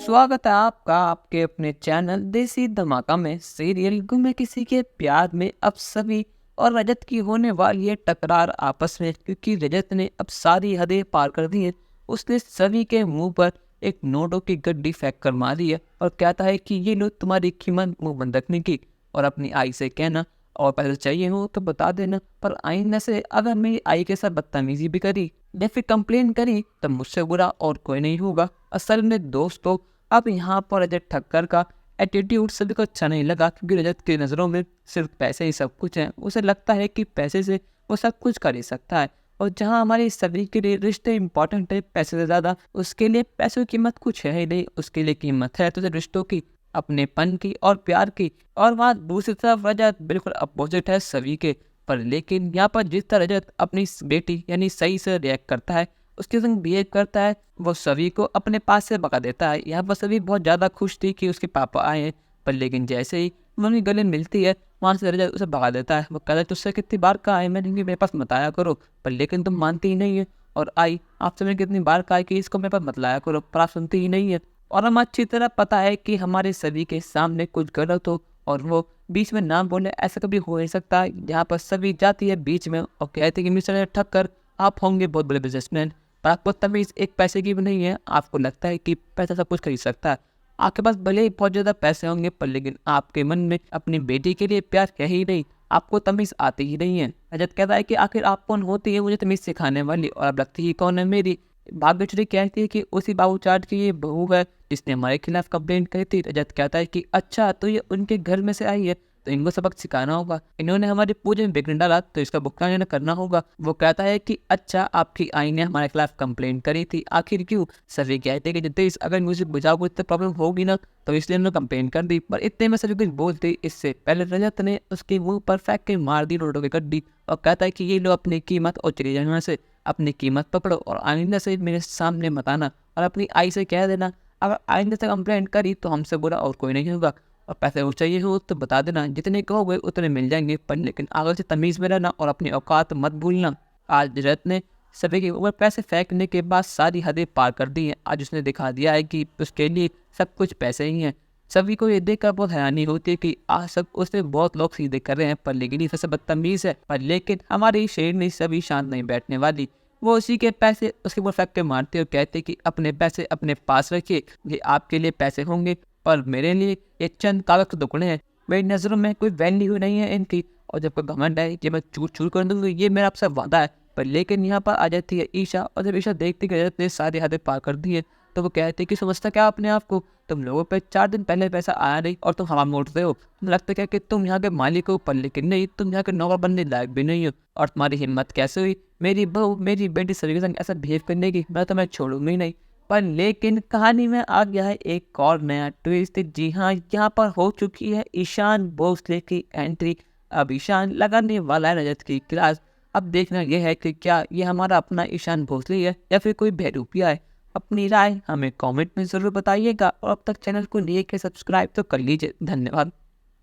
स्वागत है आपका आपके अपने चैनल देसी धमाका में। सीरियल गुमे किसी के प्यार में अब सभी और रजत की होने वाली है टकरार आपस में, क्योंकि रजत ने अब सारी हदें पार कर दी है। उसने सभी के मुंह पर एक नोटों की गड्डी फेंक कर मारी है और कहता है कि ये लो तुम्हारी कीमत मुंह बंद रखने की, और अपनी आई से कहना और पैसे चाहिए हो तो बता देना, पर आइंदा से अगर मेरी आई के साथ बदतमीजी भी करी या फिर कंप्लेन करी तब मुझसे बुरा और कोई नहीं होगा। असल में दोस्तों, अब यहाँ पर रजत ठक्कर का एटीट्यूड सभी को अच्छा नहीं लगा, क्योंकि रजत की नज़रों में सिर्फ पैसे ही सब कुछ है। उसे लगता है कि पैसे से वो सब कुछ कर ही सकता है, और जहाँ हमारे सभी के लिए रिश्ते इंपॉर्टेंट है पैसे से ज़्यादा, उसके लिए पैसों की कीमत कुछ है ही नहीं। उसके लिए कीमत है तो सिर्फ रिश्तों की, अपनेपन की और प्यार की। और वहाँ दूसरी तरफ रजत बिल्कुल अपोजिट है सभी के। पर लेकिन यहाँ पर जिस तरह रजत अपनी बेटी यानी सही से रिएक्ट करता है, उसके संग बिहेव करता है, वो सभी को अपने पास से भगा देता है। यहाँ पर सभी बहुत ज़्यादा खुश थी कि उसके पापा आए हैं, पर लेकिन जैसे ही वो उनकी गले मिलती है वहाँ से रजत उसे भगा देता है। वो कहता है तुझसे कितनी बार कहा है मैंने कि मेरे पास मत आया करो, पर लेकिन तुम मानती ही नहीं है। और आई आपसे मैंने कितनी बार कहा है कि इसको मेरे पास मत लाया करो, पर आप सुनती ही नहीं है। और हम अच्छी तरह पता है कि हमारे सभी के सामने कुछ गलत हो और वो बीच में ना बोले, ऐसा कभी हो नहीं सकता। यहाँ पर सभी जाती है बीच में और कहती है कि मिस्टर ठक्कर, आप होंगे बहुत बड़े बिजनेसमैन, पर आपको तमीज़ एक पैसे की भी नहीं है। आपको लगता है कि पैसा सब कुछ खरीद सकता है। आपके पास भले ही बहुत ज़्यादा पैसे होंगे, पर लेकिन आपके मन में अपनी बेटी के लिए प्यार है ही नहीं। आपको तमीज़ आती ही नहीं है। रजत कहता है कि आखिर आप कौन होती है मुझे तमीज़ सिखाने वाली, और अब लगती ही कौन है मेरी। भाग्यश्री कहती है कि उसी बाबू चाट की ये बहू है जिसने हमारे खिलाफ कंप्लेंट करी थी। रजत कहता है कि अच्छा, तो ये उनके घर में से आई है तो इनको सबक सिखाना होगा। इन्होंने हमारी पूजा में विघ्न डाला तो इसका भुगतान इन्हें करना होगा। वो कहता है कि अच्छा, आपकी आई ने हमारे खिलाफ कंप्लेंट करी थी, आखिर क्यों? सभी कहते हैं कि जितने अगर म्यूजिक बुझाओ को इतनी प्रॉब्लम होगी ना, तो इसलिए उन्होंने कंप्लेंट कर दी। पर इतने में सभी कुछ बोलते इससे पहले रजत ने उसके मुंह पर फेंक के मार दी नोटों की गड्डी, और कहता है कि ये लो अपनी कीमत और चली जाए यहाँ से। अपनी कीमत पकड़ो और आइंदा से मेरे सामने मत आना, और अपनी आई से कह देना अगर आइंदा से कंप्लेंट करी तो हमसे बुरा और कोई नहीं होगा। और पैसे वो चाहिए हो तो बता देना, जितने कहोगे उतने मिल जाएंगे, पर लेकिन आगे से तमीज़ में रहना और अपनी औकात मत भूलना। आज रजत ने सभी के ऊपर पैसे फेंकने के बाद सारी हदें पार कर दी हैं। आज उसने दिखा दिया है कि उसके लिए सब कुछ पैसे ही हैं। सभी को ये देखकर बहुत हैरानी होती है कि आज सब उससे बहुत लोग सीधे कर रहे हैं, पर लेकिन ये सबसे बदतमीज़ है। पर लेकिन हमारी शेरनी सभी शांत नहीं बैठने वाली। वो उसी के पैसे उसके ऊपर फेंक के मारते और कहते कि अपने पैसे अपने पास रखिए, ये आपके लिए पैसे होंगे पर मेरे लिए ये चंद कागज के टुकड़े हैं। मेरी नज़रों में कोई वैल्यू नहीं है इनकी, और जब कोई घमंड है ये मैं चूर चूर कर दूंगी, ये मेरा आपसे वादा है। पर लेकिन यहाँ पर आ जाती है ईशा, और जब ईशा देखती कि रजत ने सारी हदें पार कर दी है तो वो कहती है कि समझता क्या अपने आप को, तुम लोगों पे 4 दिन पहले पैसा आया नहीं और तुम हवा मोड़ते हो। तुम्हें लगता क्या कि तुम यहाँ के मालिक हो, पर लेकिन नहीं, तुम यहाँ के नौकर बनने लायक भी नहीं हो। और तुम्हारी हिम्मत कैसे हुई मेरी बहू मेरी बेटी सभी के संग ऐसा बिहेव करने की? मैं तुम्हें छोड़ूंगी नहीं। पर लेकिन कहानी में आ गया है एक और नया ट्विस्ट। जी हाँ, यहाँ पर हो चुकी है ईशान भोसले की एंट्री। अब ईशान लगाने वाला है रजत की क्लास। अब देखना यह है कि क्या ये हमारा अपना ईशान भोसले है या फिर कोई बहरूपिया है। अपनी राय हमें कमेंट में ज़रूर बताइएगा, और अब तक चैनल को लिए के सब्सक्राइब तो कर लीजिए। धन्यवाद।